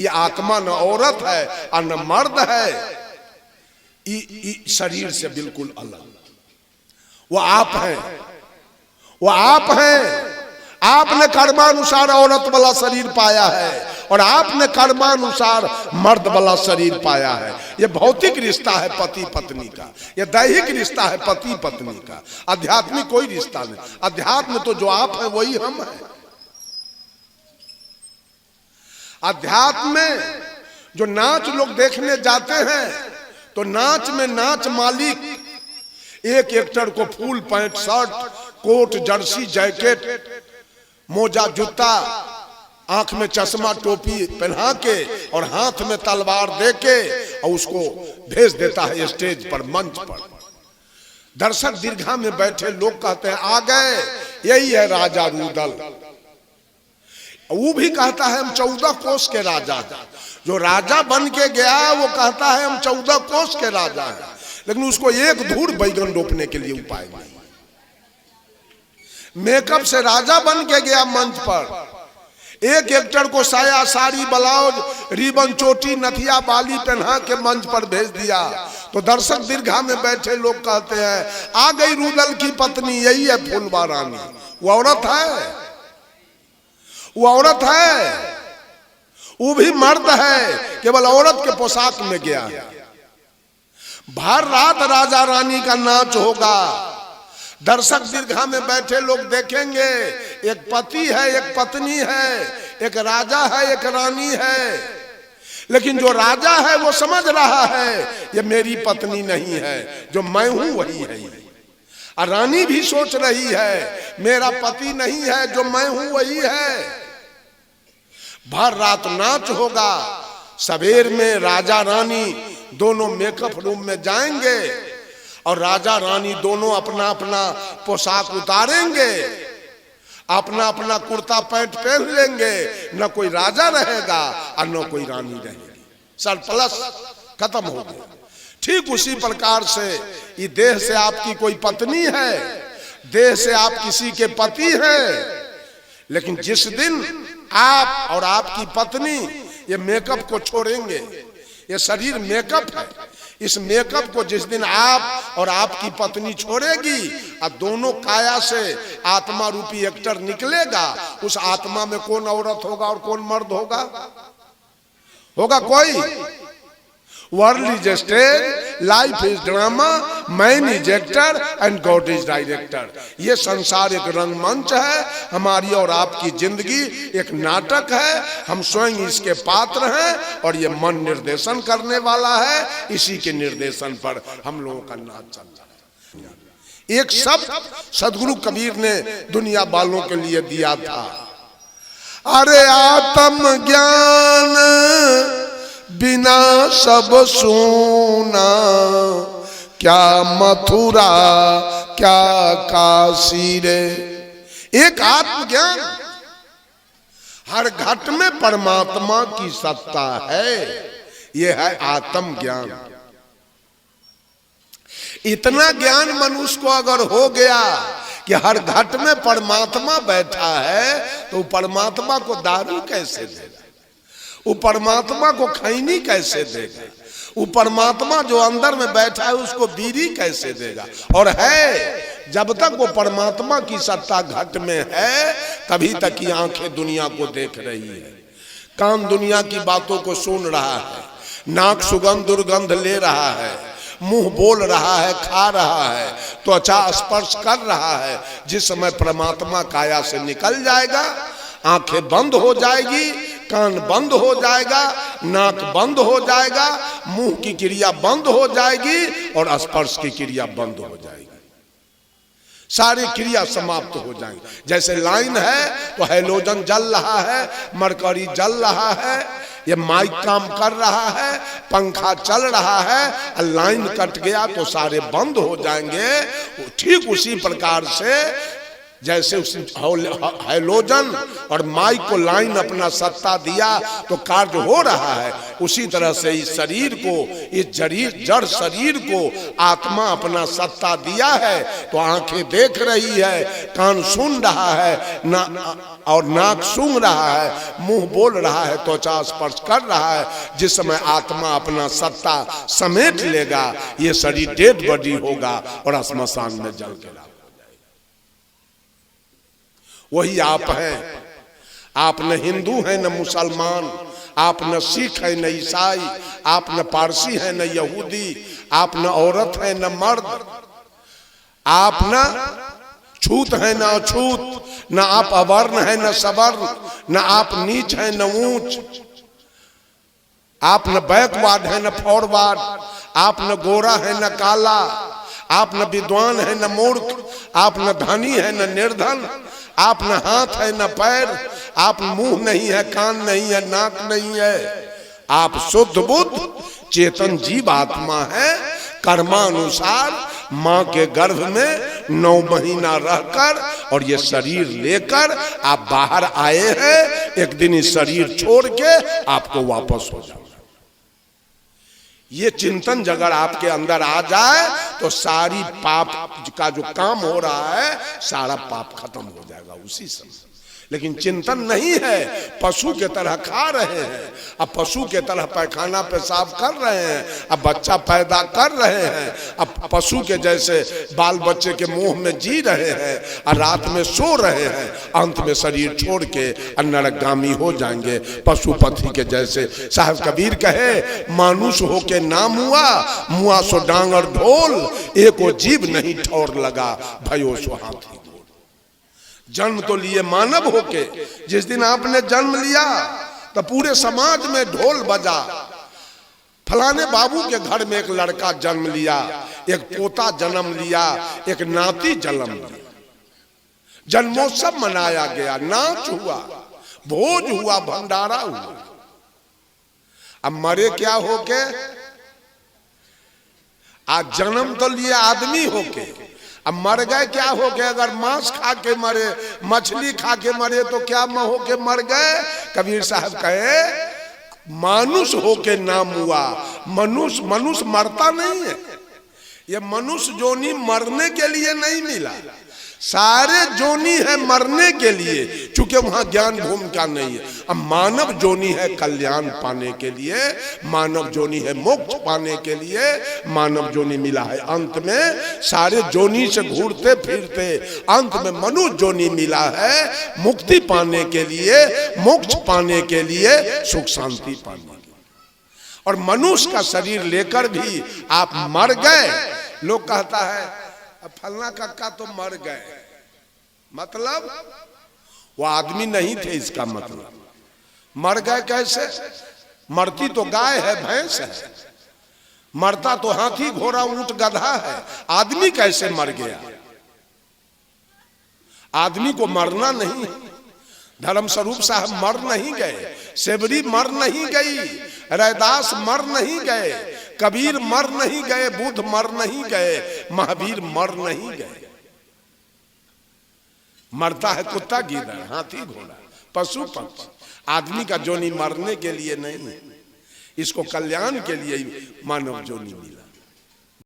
ये आत्मा न औरत है और न मर्द है, शरीर से बिल्कुल अलग। वो आप हैं, वो आप हैं। आपने कर्मानुसार औरत वाला शरीर पाया है और आपने कर्मानुसार मर्द वाला शरीर पाया है। ये भौतिक रिश्ता है पति पत्नी का, ये दैहिक रिश्ता है पति पत्नी का। आध्यात्मिक कोई रिश्ता नहीं। अध्यात्म तो जो आप है वही हम है। अध्यात्म में जो नाच लोग देखने जाते हैं तो नाच में नाच मालिक एक एक्टर को full pant shirt coat jersey jacket मोजा जूता आंख में चश्मा टोपी पहना के और हाथ में तलवार दे के और उसको भेज देता है स्टेज पर, मंच पर। दर्शक दीर्घा में बैठे लोग कहते हैं आ गए, यही है राजा रुदल। वो भी कहता है हम 14 कोस के राजा हैं। जो राजा बन के गया वो कहता है हम 14 कोस के राजा हैं, लेकिन उसको एक धूर बैगन रोपने के लिए उपाय नहीं। मेकअप से राजा बन के गया मंच पर। एक एक्टर को साया साड़ी ब्लाउज रिबन चोटी नथिया बाली पहना के मंच पर भेज दिया तो दर्शक दीर्घा में बैठे लोग कहते हैं आ गई रुदल की पत्नी, यही है फूलवा रानी। वो औरत है, वो औरत है, वो भी मर्द है, केवल औरत के पोशाक में गया है। भर रात राजा रानी का नाच होगा। दर्शक दीर्घा में बैठे लोग देखेंगे एक पति है, एक पत्नी है, एक राजा है, एक रानी है। लेकिन जो राजा है वो समझ रहा है ये मेरी पत्नी नहीं है, जो मैं हूं वही है। और रानी भी सोच रही है मेरा पति नहीं है, जो मैं हूं वही है। भर रात नाच होगा। सवेर में राजा रानी दोनों मेकअप रूम में जाएंगे और राजा रानी दोनों अपना अपना पोशाक उतारेंगे, अपना अपना कुर्ता पैंट पहन लेंगे। न कोई राजा रहेगा और न कोई रानी रहेगी। सरप्लस खत्म हो गया। ठीक उसी प्रकार से ये देह से आपकी कोई पत्नी है, देह से आप किसी के पति हैं, लेकिन जिस दिन आप और आपकी पत्नी ये मेकअप को छोड़ेंगे, ये शरीर मेकअप है, इस मेकअप को जिस दिन आप और आपकी पत्नी छोड़ेगी और दोनों काया से आत्मा रूपी एक्टर निकलेगा, उस आत्मा में कौन औरत होगा और कौन मर्द होगा? होगा कोई? World is stage, life is drama, man is actor and God is director. ये संसार एक रंगमंच है, हमारी और आपकी जिंदगी एक नाटक है। हम स्वयं इसके पात्र हैं और ये मन निर्देशन करने वाला है। इसी के निर्देशन पर हम लोगों का नाच चल रहा है। एक शब्द सदगुरु कबीर ने दुनिया वालों के लिए दिया था, अरे आत्म ज्ञान बिना सब सूना, क्या मथुरा क्या काशी रे। एक आत्मज्ञान, हर घट में परमात्मा की सत्ता है, यह है आत्म ज्ञान। इतना ज्ञान मनुष्य को अगर हो गया कि हर घट में परमात्मा बैठा है तो परमात्मा को दारू कैसे देगा? वो परमात्मा को खैनी कैसे देगा? वो परमात्मा जो अंदर में बैठा है उसको बीड़ी कैसे देगा? और है जब तक वो परमात्मा की सत्ता घट में है तभी तक की आंखें दुनिया को देख रही है, कान दुनिया की बातों को सुन रहा है, नाक सुगंध दुर्गंध ले रहा है, मुंह बोल रहा है, खा रहा है, त्वचा स्पर्श कर रहा है। जिस समय परमात्मा काया से निकल जाएगा, आंखें बंद हो जाएगी, कान बंद हो जाएगा, नाक बंद हो जाएगा, मुंह की क्रिया बंद हो जाएगी और स्पर्श की क्रिया बंद हो जाएगी। सारी क्रिया समाप्त हो जाएंगी। जैसे लाइन है तो हैलोजन जल रहा है, मरकरी जल रहा है, ये माइक काम कर रहा है, पंखा चल रहा है, लाइन कट गया तो सारे बंद हो जाएंगे। ठीक उसी प्रकार से जैसे उस हैलोजन और माइको लाइन अपना सत्ता दिया तो कार्य हो रहा है, उसी तरह से इस शरीर को, इस जड़ शरीर को आत्मा अपना सत्ता दिया है। तो आंखें देख रही है, कान सुन रहा है, और नाक सूंघ रहा है, मुंह बोल रहा है, त्वचा स्पर्श कर रहा है। जिस समय आत्मा अपना सत्ता समेट लेगा, ये शरीर डेड बॉडी होगा और श्मशान में जल के रहा। वही आप हैं। आप न हिंदू हैं न मुसलमान, आप न सिख हैं न ईसाई, आप न पारसी हैं न यहूदी, आप न औरत हैं न मर्द, आप न छूत हैं न अछूत, न आप अवर्ण हैं न सवर्ण, न आप नीच हैं न ऊंच, आप न बैकवर्ड हैं न फॉरवर्ड, आप न गोरा है न काला, आप न विद्वान है न मूर्ख, आप न धनी है न निर्धन, आप न हाथ है न पैर, आप मुंह नहीं है, कान नहीं है, नाक नहीं है। आप शुद्ध बुद्ध चेतन जीव आत्मा है। कर्मानुसार माँ के गर्भ में 9 महीना रहकर और ये शरीर लेकर आप बाहर आए हैं। एक दिन इस शरीर छोड़ के आपको वापस हो जाओ। ये चिंतन अगर आपके अंदर आ जाए तो सारी पाप का जो काम हो रहा है, सारा पाप खत्म हो जाएगा उसी समय। लेकिन चिंतन नहीं है, पशु के तरह खा रहे हैं, अब पशु के तरह पैखाना पेशाब कर रहे हैं, अब बच्चा पैदा कर रहे हैं, अब पशु के जैसे बाल बच्चे के मुंह में जी रहे हैं और रात में सो रहे हैं। अंत में शरीर छोड़ के नरकगामी हो जाएंगे पशुपति के जैसे। साहब कबीर कहे, मानुष हो के नाम हुआ, मुआ सो डांगर ढोल, एको जीव नहीं ठौर लगा, भयो सो हाथी। जन्म तो लिए मानव होके, जिस दिन आपने जन्म लिया तो पूरे समाज में ढोल बजा। फलाने बाबू के घर में एक लड़का जन्म लिया, एक पोता जन्म लिया, एक नाती जन्म लिया, जन्मोत्सव मनाया गया, नाच हुआ, भोज हुआ, भंडारा हुआ। अब मरे क्या होके? आज जन्म तो लिए आदमी होके, अब मर गए क्या हो गए? अगर मांस खा के मरे, मछली खा के मरे तो क्या हो के मर गए? कबीर साहब कहे, मानुष हो के नाम हुआ। मनुष्य मरता नहीं है। ये मनुष्य जोनी मरने के लिए नहीं मिला, सारे जोनी है मरने के लिए, चूंकि वहां ज्ञान भूमिका नहीं है। अब मानव जोनी है कल्याण पाने के लिए, मानव जोनी है मोक्ष पाने के लिए, मानव जोनी मिला है। अंत में सारे जोनी से घूरते फिरते अंत में मनुष्य जोनी मिला है, मुक्ति पाने के लिए, मोक्ष पाने के लिए, सुख शांति पाने के लिए। और मनुष्य का शरीर लेकर भी आप मर गए। लोग कहता है फलना कक्का तो मर गए, मतलब वो आदमी नहीं थे, इसका मतलब मर गए कैसे? मरती तो गाय है, भैंस है, मरता तो हाथी घोड़ा ऊंट गधा है, आदमी कैसे मर गया? आदमी को मरना नहीं। धर्म स्वरूप साहब मर नहीं गए, सेवरी मर नहीं गई, रैदास मर नहीं गए, कबीर मर नहीं गए, बुद्ध मर नहीं गए, महावीर मर नहीं गए। मरता है कुत्ता, गीदड़, हाथी, घोड़ा, पशु पक्षी। आदमी का जोनी मरने के लिए नहीं है, इसको कल्याण के लिए मानव जोनी मिला।